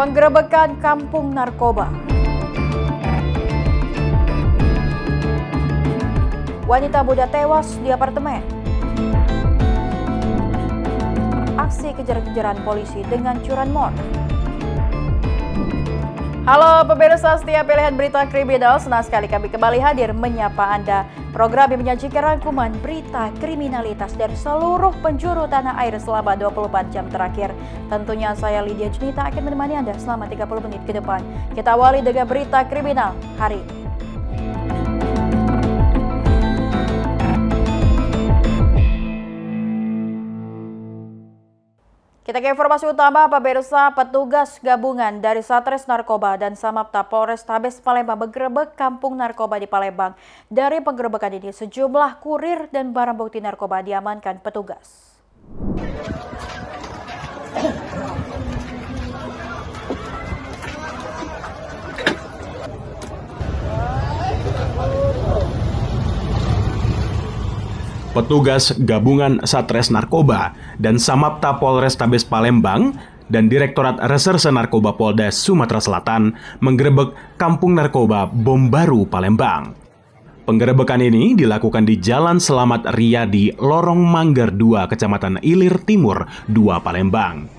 Penggerebekan kampung narkoba. Wanita muda tewas di apartemen. Aksi kejar-kejaran polisi dengan curanmor. Halo pemirsa setia pilihan berita kriminal, senang sekali kami kembali hadir menyapa Anda. Program yang menyajikan rangkuman berita kriminalitas dari seluruh penjuru tanah air selama 24 jam terakhir. Tentunya saya Lydia Junita akan menemani Anda selama 30 menit ke depan. Kita awali dengan berita kriminal hari ini. Kita ke informasi utama, pemirsa. Petugas gabungan dari Satres Narkoba dan Samapta Polrestabes Palembang menggerebek kampung narkoba di Palembang. Dari penggerebekan ini, sejumlah kurir dan barang bukti narkoba diamankan petugas. Petugas gabungan Satres Narkoba dan Samapta Polrestabes Palembang dan Direktorat Reserse Narkoba Polda Sumatera Selatan menggerebek kampung narkoba Bom Baru Palembang. Penggerebekan ini dilakukan di Jalan Selamat Riyadi, Lorong Manggar 2, Kecamatan Ilir Timur 2, Palembang.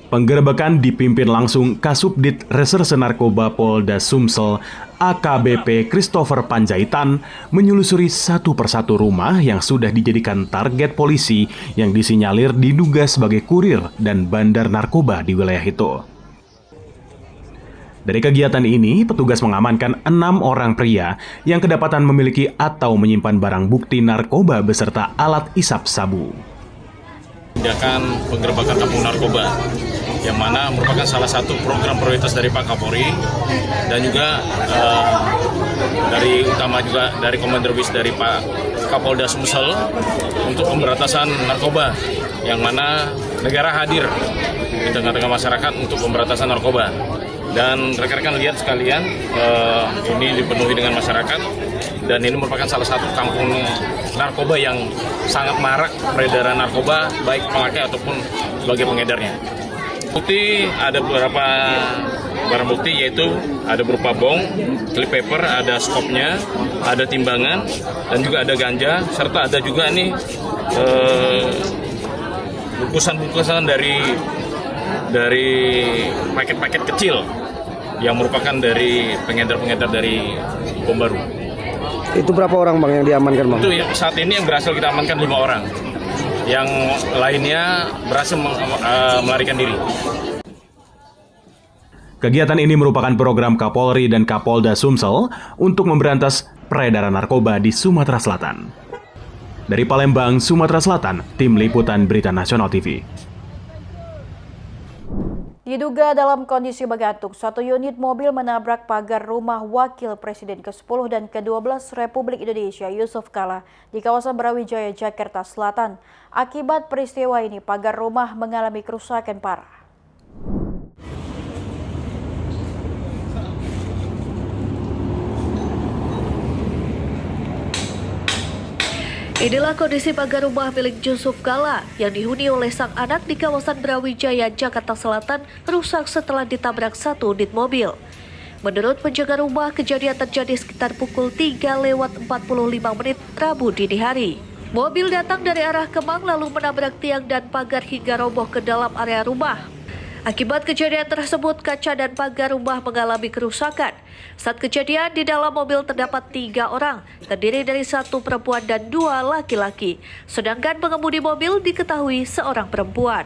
Penggerebekan dipimpin langsung Kasubdit Reserse Narkoba Polda Sumsel AKBP Christopher Panjaitan menyelusuri satu persatu rumah yang sudah dijadikan target polisi yang disinyalir diduga sebagai kurir dan bandar narkoba di wilayah itu. Dari kegiatan ini, petugas mengamankan 6 orang pria yang kedapatan memiliki atau menyimpan barang bukti narkoba beserta alat isap sabu. Tindakan penggerebekan kampung narkoba yang mana merupakan salah satu program prioritas dari Pak Kapolri dan juga dari Komander Bis dari Pak Kapolda Sumsel untuk pemberantasan narkoba yang mana negara hadir di tengah-tengah masyarakat untuk pemberantasan narkoba. Dan rekan-rekan lihat sekalian, ini dipenuhi dengan masyarakat dan ini merupakan salah satu kampung narkoba yang sangat marak peredaran narkoba baik pemakai ataupun sebagai pengedarnya. Bukti ada beberapa barang bukti, yaitu ada berupa bong, clip paper, ada skopnya, ada timbangan, dan juga ada ganja, serta ada juga nih bungkusan-bungkusan dari paket-paket kecil yang merupakan dari pengedar-pengedar dari Bom Baru. Itu berapa orang Bang yang diamankan Bang? Itu saat ini yang berhasil kita amankan 5 orang. Yang lainnya berhasil melarikan diri. Kegiatan ini merupakan program Kapolri dan Kapolda Sumsel untuk memberantas peredaran narkoba di Sumatera Selatan. Dari Palembang, Sumatera Selatan, Tim Liputan Berita Nasional TV. Diduga dalam kondisi bergantung, satu unit mobil menabrak pagar rumah Wakil Presiden ke-10 dan ke-12 Republik Indonesia Yusuf Kala di kawasan Brawijaya, Jakarta Selatan. Akibat peristiwa ini, pagar rumah mengalami kerusakan parah. Inilah kondisi pagar rumah milik Yusuf Kala yang dihuni oleh sang anak di kawasan Brawijaya, Jakarta Selatan, rusak setelah ditabrak satu unit mobil. Menurut penjaga rumah, kejadian terjadi sekitar pukul 3:45 Rabu dini hari. Mobil datang dari arah Kemang lalu menabrak tiang dan pagar hingga roboh ke dalam area rumah. Akibat kejadian tersebut, kaca dan pagar rumah mengalami kerusakan. Saat kejadian, di dalam mobil terdapat 3 orang, terdiri dari 1 perempuan dan 2 laki-laki. Sedangkan pengemudi mobil diketahui seorang perempuan.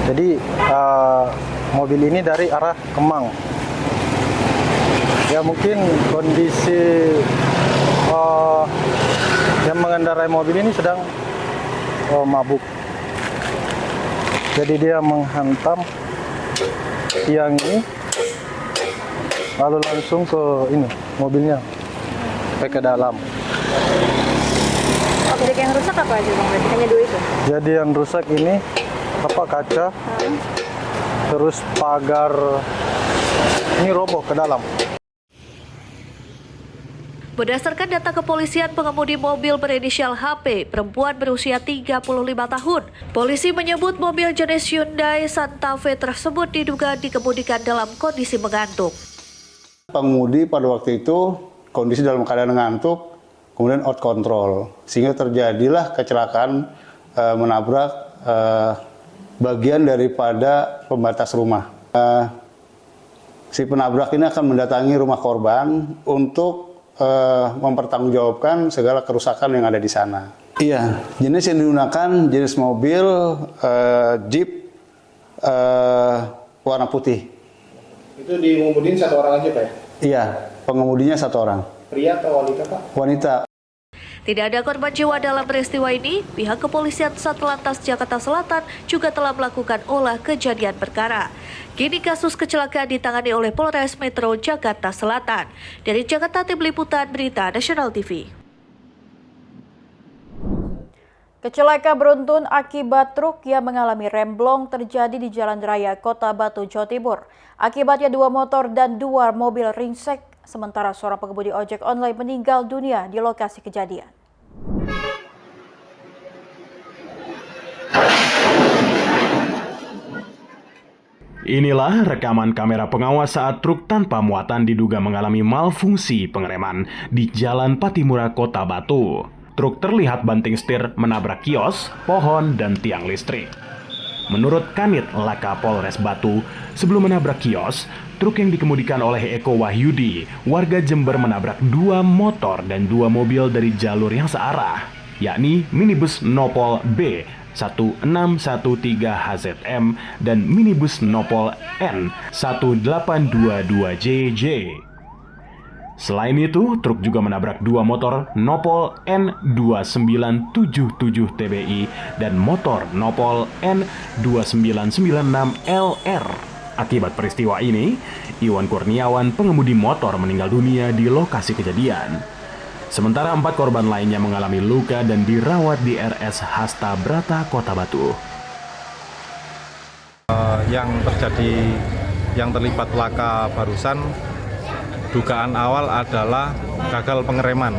Jadi mobil ini dari arah Kemang. Ya mungkin kondisi yang mengendarai mobil ini sedang mabuk. Jadi dia menghantam tiang ini, lalu langsung ke ini mobilnya, sampai ke dalam. Objek yang rusak apa aja Bang? Berarti hanya 2 itu? Jadi yang rusak ini kaca, terus pagar ini roboh ke dalam. Berdasarkan data kepolisian, pengemudi mobil berinisial HP, perempuan berusia 35 tahun. Polisi menyebut mobil jenis Hyundai Santa Fe tersebut diduga dikemudikan dalam kondisi mengantuk. Pengemudi pada waktu itu kondisi dalam keadaan ngantuk, kemudian out control, sehingga terjadilah kecelakaan menabrak bagian daripada pembatas rumah. Si penabrak ini akan mendatangi rumah korban untuk mempertanggungjawabkan segala kerusakan yang ada di sana. Iya, jenis yang digunakan jenis mobil Jeep warna putih. Itu dikemudiin satu orang aja Pak ya? Iya, pengemudinya satu orang. Pria atau wanita Pak? Wanita. Tidak ada korban jiwa dalam peristiwa ini. Pihak kepolisian Satlantas Jakarta Selatan juga telah melakukan olah kejadian perkara. Kini kasus kecelakaan ditangani oleh Polres Metro Jakarta Selatan. Dari Jakarta, Tim Liputan Berita Nasional TV. Kecelakaan beruntun akibat truk yang mengalami remblong terjadi di Jalan Raya Kota Batu, Jawa Timur. Akibatnya 2 motor dan 2 mobil ringsek, sementara seorang pengemudi ojek online meninggal dunia di lokasi kejadian. Inilah rekaman kamera pengawas saat truk tanpa muatan diduga mengalami malfungsi pengereman di Jalan Patimura, Kota Batu. Truk terlihat banting setir menabrak kios, pohon, dan tiang listrik. Menurut Kanit Laka Polres Batu, sebelum menabrak kios, truk yang dikemudikan oleh Eko Wahyudi, warga Jember menabrak 2 motor dan 2 mobil dari jalur yang searah, yakni minibus Nopol B 1613 HZM dan minibus Nopol N 1822JJ. Selain itu, truk juga menabrak 2 motor Nopol N2977 TBI dan motor Nopol N2996LR. Akibat peristiwa ini, Iwan Kurniawan, pengemudi motor, meninggal dunia di lokasi kejadian. Sementara 4 korban lainnya mengalami luka dan dirawat di RS Hasta Brata, Kota Batu. Yang terjadi, yang terlibat laka barusan, dugaan awal adalah gagal pengereman.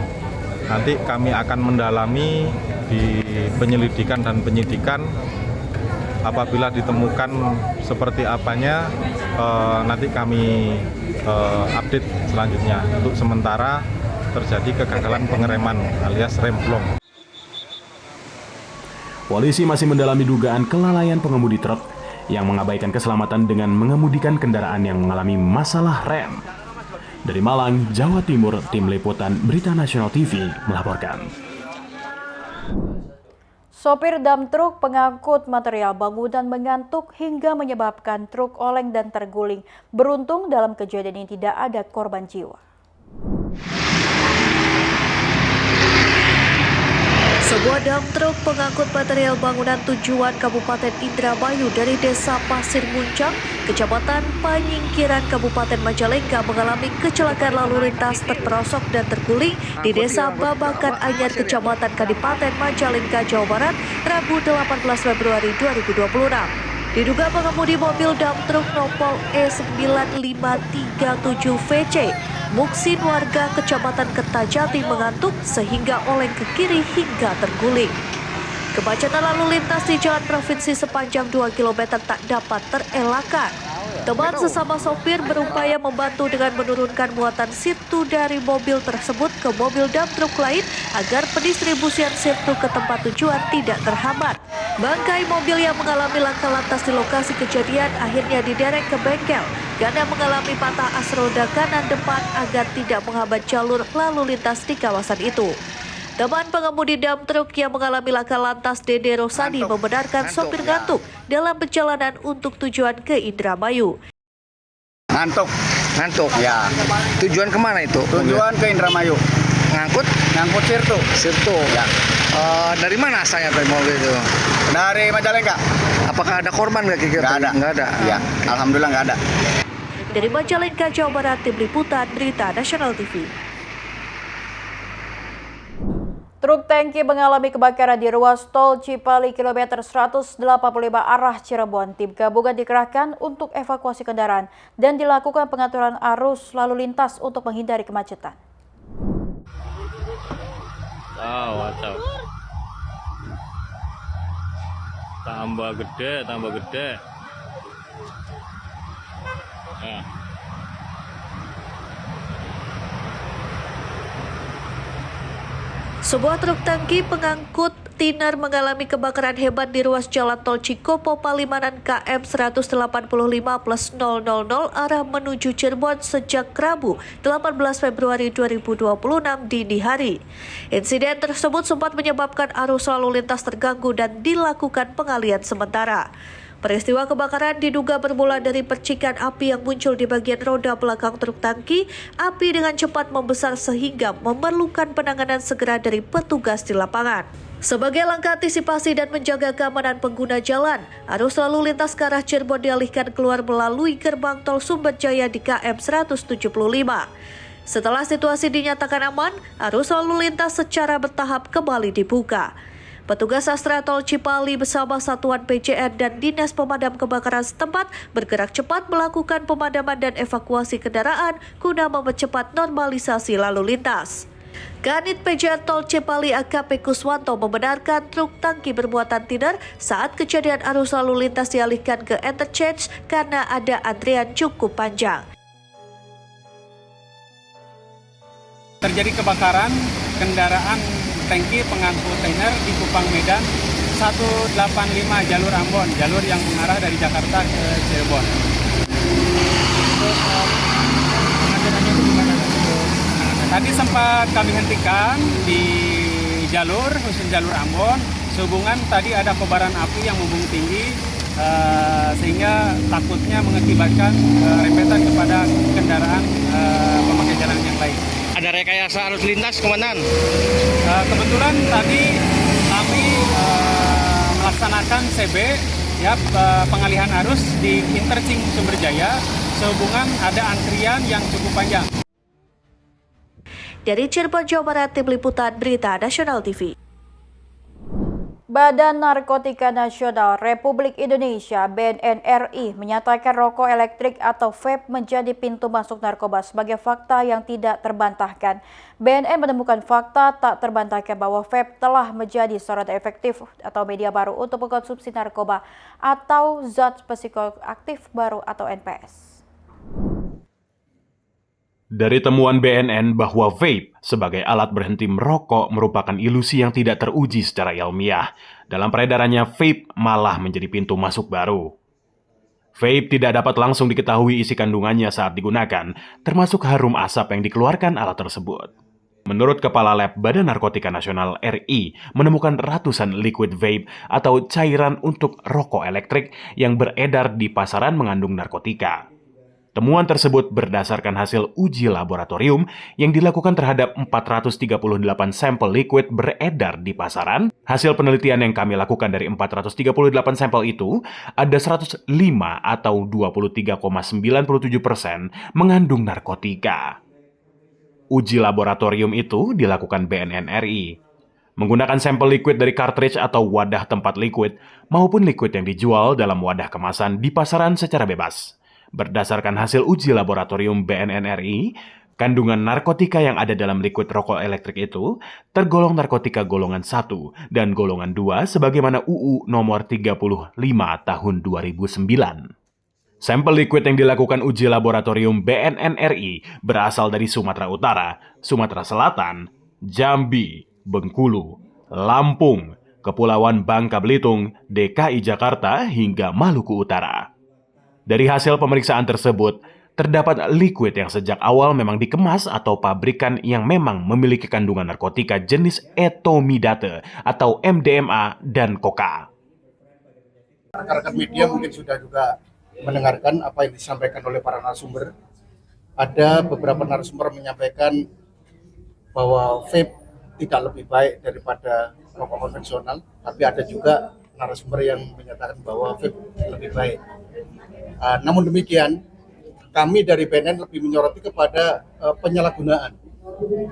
Nanti kami akan mendalami di penyelidikan dan penyidikan. Apabila ditemukan seperti apanya, nanti kami update selanjutnya. Untuk sementara terjadi kegagalan pengereman alias remblong. Polisi masih mendalami dugaan kelalaian pengemudi truk yang mengabaikan keselamatan dengan mengemudikan kendaraan yang mengalami masalah rem. Dari Malang, Jawa Timur, Tim Liputan Berita Nasional TV melaporkan. Sopir dam truk pengangkut material bangunan mengantuk hingga menyebabkan truk oleng dan terguling. Beruntung dalam kejadian ini tidak ada korban jiwa. Sebuah dam truk pengangkut material bangunan tujuan Kabupaten Indramayu dari Desa Pasir Muncang, Kecamatan Panyingkiran, Kabupaten Majalengka mengalami kecelakaan lalu lintas terperosok dan terguling di Desa Babakan Anyar, Kecamatan Kadipaten Majalengka, Jawa Barat, Rabu 18 Februari 2026. Diduga pengemudi mobil dam truk Nopol E9537VC Muksin warga Kecamatan Kertajati mengantuk sehingga oleng ke kiri hingga terguling. Kemacetan lalu lintas di jalan provinsi sepanjang 2 km tak dapat terelakkan. Teman sesama sopir berupaya membantu dengan menurunkan muatan sirtu dari mobil tersebut ke mobil dam truk lain agar pendistribusian sirtu ke tempat tujuan tidak terhambat. Bangkai mobil yang mengalami laka lantas di lokasi kejadian akhirnya diderek ke bengkel karena mengalami patah as roda kanan depan agar tidak menghambat jalur lalu lintas di kawasan itu. Teman pengemudi dam truk yang mengalami laka lantas Dede Rosadi membenarkan sopir ngantuk dalam perjalanan untuk tujuan ke Indramayu. Ngantuk ya. Tujuan kemana itu? Tujuan ke Indramayu. Ngangkut sirtu Ya. Dari mana asalnya tuh mobil itu? Dari Majalengka. Apakah ada korban nggak kira-kira? Nggak ada. Ya, alhamdulillah nggak ada. Dari Majalengka, Jawa Barat, Tim Liputan Berita Nasional TV. Truk tangki mengalami kebakaran di ruas tol Cipali kilometer 185 arah Cirebon. Tim gabungan dikerahkan untuk evakuasi kendaraan dan dilakukan pengaturan arus lalu lintas untuk menghindari kemacetan. Mantap. Tambah gede. Nah. Sebuah truk tangki pengangkut tiner mengalami kebakaran hebat di ruas jalan tol Cikopo Palimanan KM 185+000 arah menuju Cirebon sejak Rabu 18 Februari 2026 dini hari. Insiden tersebut sempat menyebabkan arus lalu lintas terganggu dan dilakukan pengalihan sementara. Peristiwa kebakaran diduga bermula dari percikan api yang muncul di bagian roda belakang truk tangki. Api dengan cepat membesar sehingga memerlukan penanganan segera dari petugas di lapangan. Sebagai langkah antisipasi dan menjaga keamanan pengguna jalan, arus lalu lintas ke arah Cirebon dialihkan keluar melalui gerbang tol Sumberjaya di KM 175. Setelah situasi dinyatakan aman, arus lalu lintas secara bertahap kembali dibuka. Petugas Astra Tol Cipali bersama Satuan PJN dan Dinas Pemadam Kebakaran setempat bergerak cepat melakukan pemadaman dan evakuasi kendaraan guna mempercepat normalisasi lalu lintas. Kanit PJN Tol Cipali AKP Kuswanto membenarkan truk tangki bermuatan tiner saat kejadian arus lalu lintas dialihkan ke interchange karena ada antrian cukup panjang. Terjadi kebakaran kendaraan tangki pengangkut tiner di Kupang Medan 185 jalur Ambon, jalur yang mengarah dari Jakarta ke Cirebon. Tadi sempat kami hentikan di jalur, khusus jalur Ambon, sehubungan tadi ada kobaran api yang membumbung tinggi, sehingga takutnya mengakibatkan rempetan kepada kendaraan pemakai jalan yang lain. Ada rekayasa arus lintas, Komandan? Kebetulan tadi kami melaksanakan CB, pengalihan arus di interchange Sumberjaya, sehubungan ada antrian yang cukup panjang. Dari Cirebon, Jawa Barat, Tim Liputan Berita Nasional TV. Badan Narkotika Nasional Republik Indonesia (BNN) RI menyatakan rokok elektrik atau vape menjadi pintu masuk narkoba sebagai fakta yang tidak terbantahkan. BNN menemukan fakta tak terbantahkan bahwa vape telah menjadi saran efektif atau media baru untuk mengkonsumsi narkoba atau zat psikoaktif baru atau NPS. Dari temuan BNN bahwa vape sebagai alat berhenti merokok merupakan ilusi yang tidak teruji secara ilmiah. Dalam peredarannya, vape malah menjadi pintu masuk baru. Vape tidak dapat langsung diketahui isi kandungannya saat digunakan, termasuk harum asap yang dikeluarkan alat tersebut. Menurut Kepala Lab Badan Narkotika Nasional RI, menemukan ratusan liquid vape atau cairan untuk rokok elektrik yang beredar di pasaran mengandung narkotika. Temuan tersebut berdasarkan hasil uji laboratorium yang dilakukan terhadap 438 sampel liquid beredar di pasaran. Hasil penelitian yang kami lakukan dari 438 sampel itu, ada 105 atau 23,97% mengandung narkotika. Uji laboratorium itu dilakukan BNN RI. Menggunakan sampel liquid dari cartridge atau wadah tempat liquid, maupun liquid yang dijual dalam wadah kemasan di pasaran secara bebas. Berdasarkan hasil uji laboratorium BNN RI, kandungan narkotika yang ada dalam liquid rokok elektrik itu tergolong narkotika golongan 1 dan golongan 2 sebagaimana UU nomor 35 tahun 2009. Sampel liquid yang dilakukan uji laboratorium BNN RI berasal dari Sumatera Utara, Sumatera Selatan, Jambi, Bengkulu, Lampung, Kepulauan Bangka Belitung, DKI Jakarta hingga Maluku Utara. Dari hasil pemeriksaan tersebut, terdapat liquid yang sejak awal memang dikemas atau pabrikan yang memang memiliki kandungan narkotika jenis etomidate atau MDMA dan koka. Rekan-rekan media mungkin sudah juga mendengarkan apa yang disampaikan oleh para narasumber. Ada beberapa narasumber menyampaikan bahwa vape tidak lebih baik daripada rokok konvensional, tapi ada juga narasumber yang menyatakan bahwa vape lebih baik. Namun demikian, kami dari BNN lebih menyoroti kepada penyalahgunaan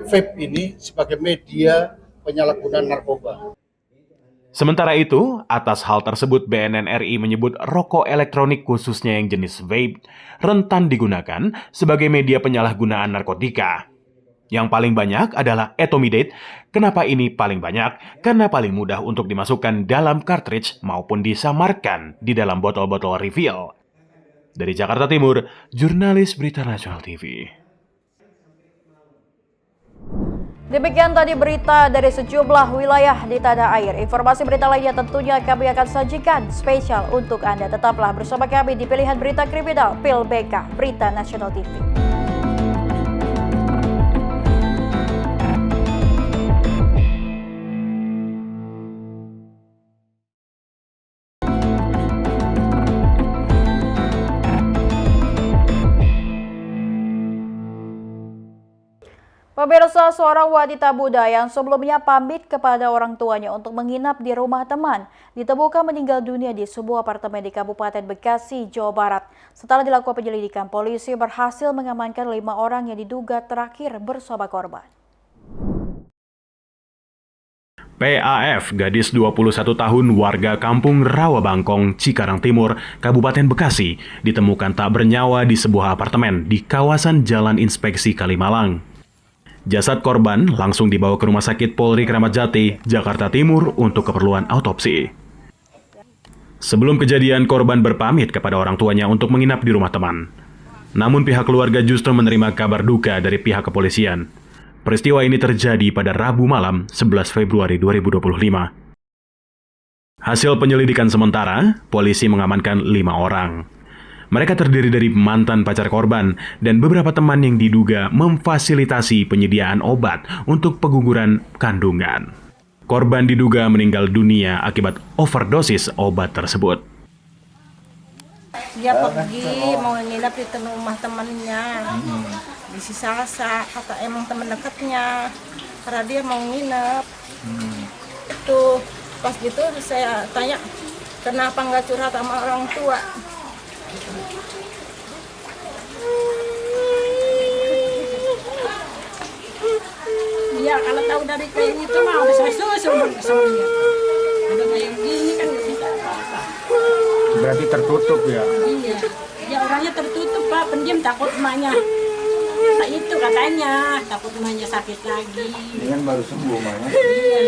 vape ini sebagai media penyalahgunaan narkoba. Sementara itu, atas hal tersebut BNN RI menyebut rokok elektronik khususnya yang jenis vape rentan digunakan sebagai media penyalahgunaan narkotika. Yang paling banyak adalah etomidate Kenapa ini paling banyak? Karena paling mudah untuk dimasukkan dalam cartridge maupun disamarkan di dalam botol-botol refill. Dari Jakarta Timur, jurnalis Berita Nasional TV. Demikian tadi berita dari sejumlah wilayah di tanah air. Informasi berita lainnya tentunya kami akan sajikan spesial untuk Anda. Tetaplah bersama kami di Pilihan Berita Kriminal PIL BK Berita Nasional TV. Pemirsa, seorang wanita muda yang sebelumnya pamit kepada orang tuanya untuk menginap di rumah teman ditemukan meninggal dunia di sebuah apartemen di Kabupaten Bekasi, Jawa Barat. Setelah dilakukan penyelidikan, polisi berhasil mengamankan 5 orang yang diduga terakhir bersama korban. PAF, gadis 21 tahun warga kampung Rawabangkong, Cikarang Timur, Kabupaten Bekasi, ditemukan tak bernyawa di sebuah apartemen di kawasan Jalan Inspeksi Kalimalang. Jasad korban langsung dibawa ke Rumah Sakit Polri Kramat Jati, Jakarta Timur untuk keperluan autopsi. Sebelum kejadian, korban berpamit kepada orang tuanya untuk menginap di rumah teman. Namun pihak keluarga justru menerima kabar duka dari pihak kepolisian. Peristiwa ini terjadi pada Rabu malam 11 Februari 2025. Hasil penyelidikan sementara, polisi mengamankan 5 orang. Mereka terdiri dari mantan pacar korban dan beberapa teman yang diduga memfasilitasi penyediaan obat untuk pengguguran kandungan. Korban diduga meninggal dunia akibat overdosis obat tersebut. Dia pergi mau nginap di rumah temannya di Sisasa, kata emang teman dekatnya, karena dia mau nginep. Itu pas gitu saya tanya, kenapa nggak curhat sama orang tua? Iya, kalau tahu dari kayak gitu mah udah susu dia. Udah kayak gini kan nggak bisa apa-apa. Berarti tertutup ya? Iya, ya orangnya tertutup Pak, pendiam, takut emaknya. Nah, itu katanya, takut emaknya sakit lagi. Ini kan baru sembuh emaknya. Iya.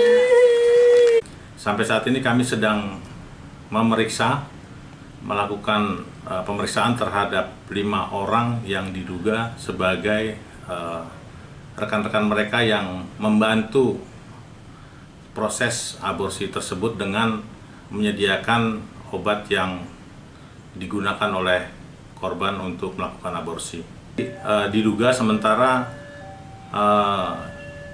Sampai saat ini kami sedang melakukan pemeriksaan terhadap 5 orang yang diduga sebagai rekan-rekan mereka yang membantu proses aborsi tersebut dengan menyediakan obat yang digunakan oleh korban untuk melakukan aborsi. Diduga sementara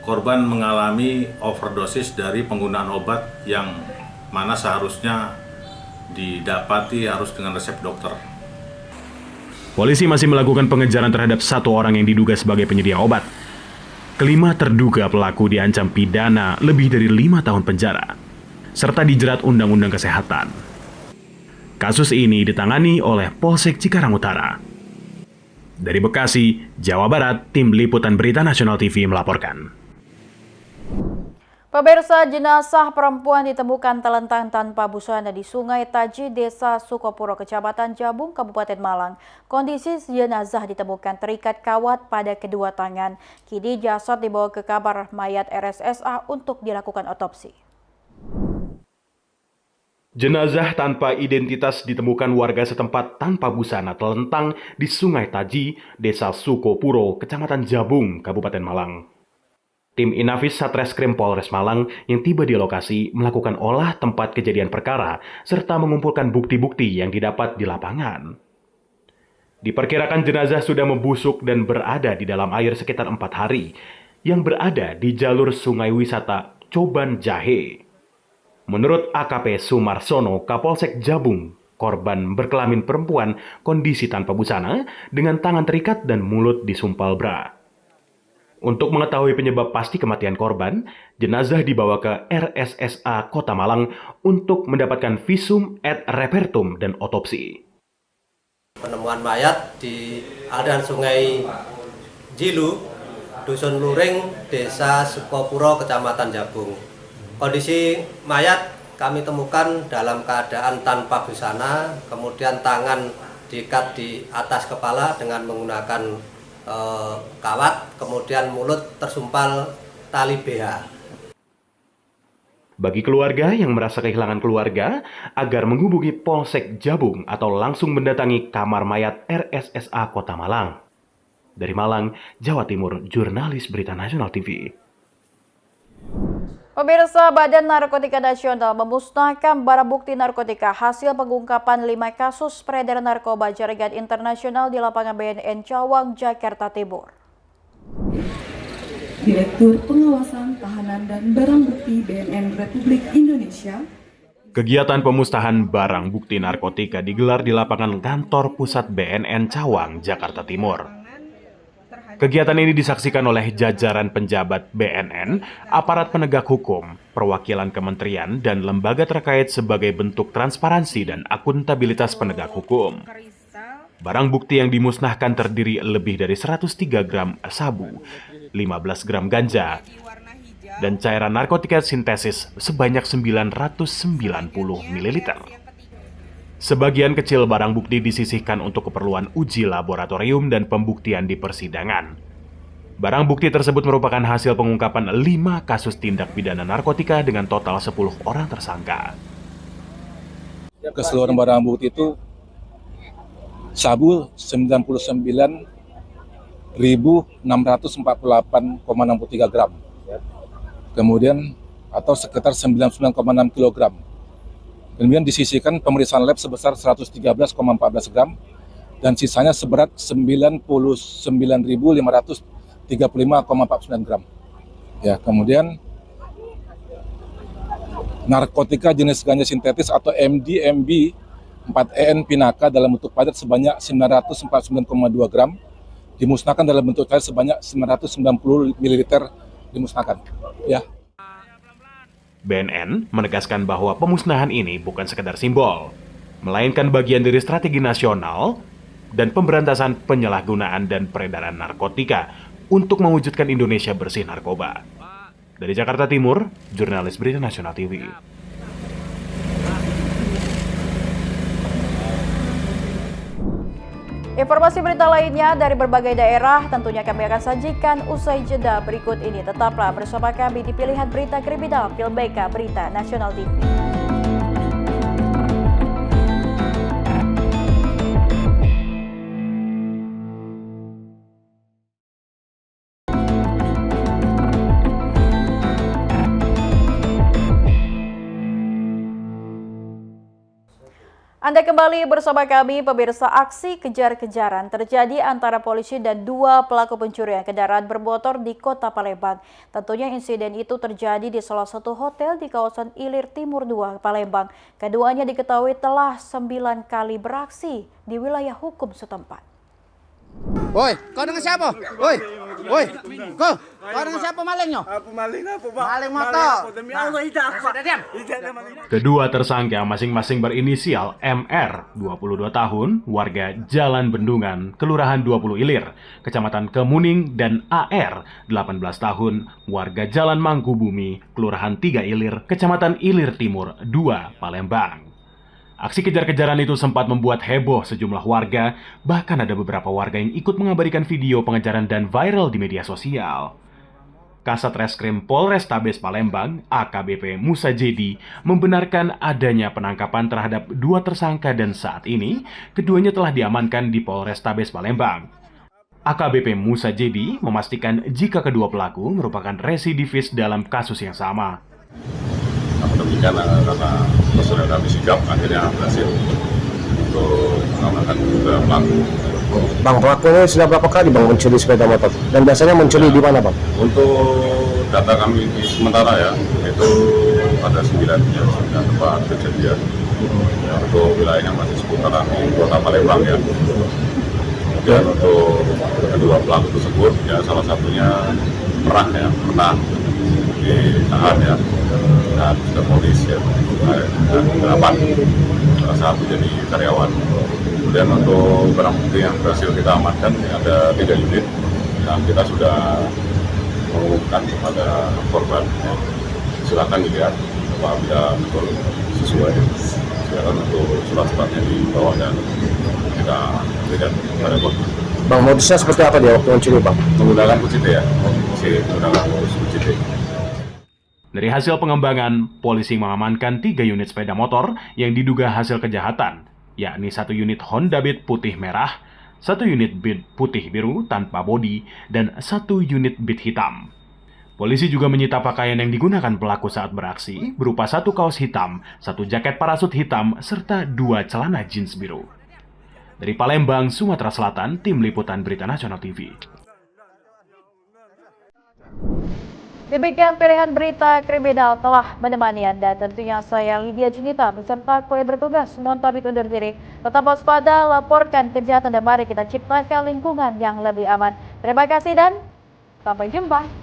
korban mengalami overdosis dari penggunaan obat yang mana seharusnya didapati harus dengan resep dokter. Polisi masih melakukan pengejaran terhadap 1 orang yang diduga sebagai penyedia obat. Kelima terduga pelaku diancam pidana lebih dari 5 tahun penjara, serta dijerat Undang-Undang Kesehatan. Kasus ini ditangani oleh Polsek Cikarang Utara. Dari Bekasi, Jawa Barat, Tim Liputan Berita Nasional TV melaporkan. Pemirsa, jenazah perempuan ditemukan telentang tanpa busana di Sungai Taji, Desa Sukopuro, Kecamatan Jabung, Kabupaten Malang. Kondisi jenazah ditemukan terikat kawat pada kedua tangan. Kini jasad dibawa ke kamar mayat RSSA untuk dilakukan otopsi. Jenazah tanpa identitas ditemukan warga setempat tanpa busana telentang di Sungai Taji, Desa Sukopuro, Kecamatan Jabung, Kabupaten Malang. Tim Inafis Satreskrim Polres Malang yang tiba di lokasi melakukan olah tempat kejadian perkara serta mengumpulkan bukti-bukti yang didapat di lapangan. Diperkirakan jenazah sudah membusuk dan berada di dalam air sekitar 4 hari yang berada di jalur sungai wisata Coban Jahe. Menurut AKP Sumarsono, Kapolsek Jabung, korban berkelamin perempuan kondisi tanpa busana dengan tangan terikat dan mulut disumpal bra. Untuk mengetahui penyebab pasti kematian korban, jenazah dibawa ke RSSA Kota Malang untuk mendapatkan visum et repertum dan otopsi. Penemuan mayat di aliran Sungai Jilu, Dusun Luring, Desa Sukopuro, Kecamatan Jabung. Kondisi mayat kami temukan dalam keadaan tanpa busana, kemudian tangan diikat di atas kepala dengan menggunakan kawat, kemudian mulut tersumpal tali BH. Bagi keluarga yang merasa kehilangan keluarga, agar menghubungi Polsek Jabung atau langsung mendatangi kamar mayat RSSA Kota Malang. Dari Malang, Jawa Timur, jurnalis Berita Nasional TV. Pemirsa, Badan Narkotika Nasional memusnahkan barang bukti narkotika hasil pengungkapan 5 kasus peredaran narkoba jaringan internasional di lapangan BNN Cawang, Jakarta Timur. Direktur Pengawasan Tahanan dan Barang Bukti BNN Republik Indonesia. Kegiatan pemusnahan barang bukti narkotika digelar di lapangan kantor pusat BNN Cawang, Jakarta Timur. Kegiatan ini disaksikan oleh jajaran penjabat BNN, aparat penegak hukum, perwakilan kementerian, dan lembaga terkait sebagai bentuk transparansi dan akuntabilitas penegak hukum. Barang bukti yang dimusnahkan terdiri lebih dari 103 gram sabu, 15 gram ganja, dan cairan narkotika sintesis sebanyak 990 ml. Sebagian kecil barang bukti disisihkan untuk keperluan uji laboratorium dan pembuktian di persidangan. Barang bukti tersebut merupakan hasil pengungkapan 5 kasus tindak pidana narkotika dengan total 10 orang tersangka. Keseluruhan barang bukti itu sabu 99.648,63 gram. Kemudian atau sekitar 99,6 kg. Kemudian disisihkan pemeriksaan lab sebesar 113,14 gram dan sisanya seberat 99.535,49 gram. Ya, kemudian narkotika jenis ganja sintetis atau MDMB 4EN Pinaka dalam bentuk padat sebanyak 949,2 gram, dimusnahkan dalam bentuk cair sebanyak 990 ml dimusnahkan. Ya. BNN menegaskan bahwa pemusnahan ini bukan sekedar simbol, melainkan bagian dari strategi nasional dan pemberantasan penyalahgunaan dan peredaran narkotika untuk mewujudkan Indonesia bersih narkoba. Dari Jakarta Timur, jurnalis Berita Nasional TV. Informasi berita lainnya dari berbagai daerah tentunya kami akan sajikan usai jeda berikut ini. Tetaplah bersama kami di Pilihan Berita Kriminal PILBK Berita Nasional TV. Anda kembali bersama kami, pemirsa. Aksi kejar-kejaran terjadi antara polisi dan 2 pelaku pencurian kendaraan bermotor di Kota Palembang. Tentunya insiden itu terjadi di salah satu hotel di kawasan Ilir Timur 2, Palembang. Keduanya diketahui telah 9 kali beraksi di wilayah hukum setempat. Woi, kau dengan siapa? Woi, kau dengan siapa malingnya? Apa maling apa, Pak? Maling motor. Demi Allah, tidak, Pak. Kedua tersangka masing-masing berinisial MR, 22 tahun, warga Jalan Bendungan, Kelurahan 20 Ilir, Kecamatan Kemuning, dan AR, 18 tahun, warga Jalan Mangkubumi, Kelurahan 3 Ilir, Kecamatan Ilir Timur 2, Palembang. Aksi kejar-kejaran itu sempat membuat heboh sejumlah warga, bahkan ada beberapa warga yang ikut mengabadikan video pengejaran dan viral di media sosial. Kasat Reskrim Polrestabes Palembang, AKBP Musa Jedi, membenarkan adanya penangkapan terhadap 2 tersangka dan saat ini keduanya telah diamankan di Polrestabes Palembang. AKBP Musa Jedi memastikan jika kedua pelaku merupakan residivis dalam kasus yang sama. Namun demikian karena personel kami sigap akhirnya berhasil untuk mengamankan kedua pelaku. Bang, pelaku ini sudah berapa kali Bang mencuri sepeda motor? Dan biasanya mencuri di mana Bang? Untuk data kami sementara ya, itu ada 9 tempat kejadian. Ya, untuk wilayahnya masih seputaran Kota Palembang ya. Dan untuk kedua pelaku tersebut ya salah satunya pernah ditahan ya. Dan sudah polis ya, dan berapa salah satu jadi karyawan. Kemudian untuk barang bukti yang berhasil kita amankan ada 3 unit dan kita sudah mengumumkan kepada korban. Ya. Silakan dilihat apabila betul sesuai. Silakan untuk surat-suratnya dibawa dan kita berikan kepada korban. Bang, modusnya seperti apa dia waktu mencuri Bang? Menggunakan UCT ya, menggunakan UCT. Dari hasil pengembangan, polisi mengamankan 3 unit sepeda motor yang diduga hasil kejahatan, yakni 1 unit Honda Beat putih merah, 1 unit Beat putih biru tanpa bodi, dan 1 unit Beat hitam. Polisi juga menyita pakaian yang digunakan pelaku saat beraksi, berupa 1 kaos hitam, 1 jaket parasut hitam, serta 2 celana jeans biru. Dari Palembang, Sumatera Selatan, Tim Liputan Berita Nasional TV. Demikian pilihan berita kriminal telah menemani Anda. Tentunya saya Lydia Junita beserta kru bertugas mohon pamit undur diri. Tetap waspada, laporkan kejahatan dan mari kita ciptakan lingkungan yang lebih aman. Terima kasih dan sampai jumpa.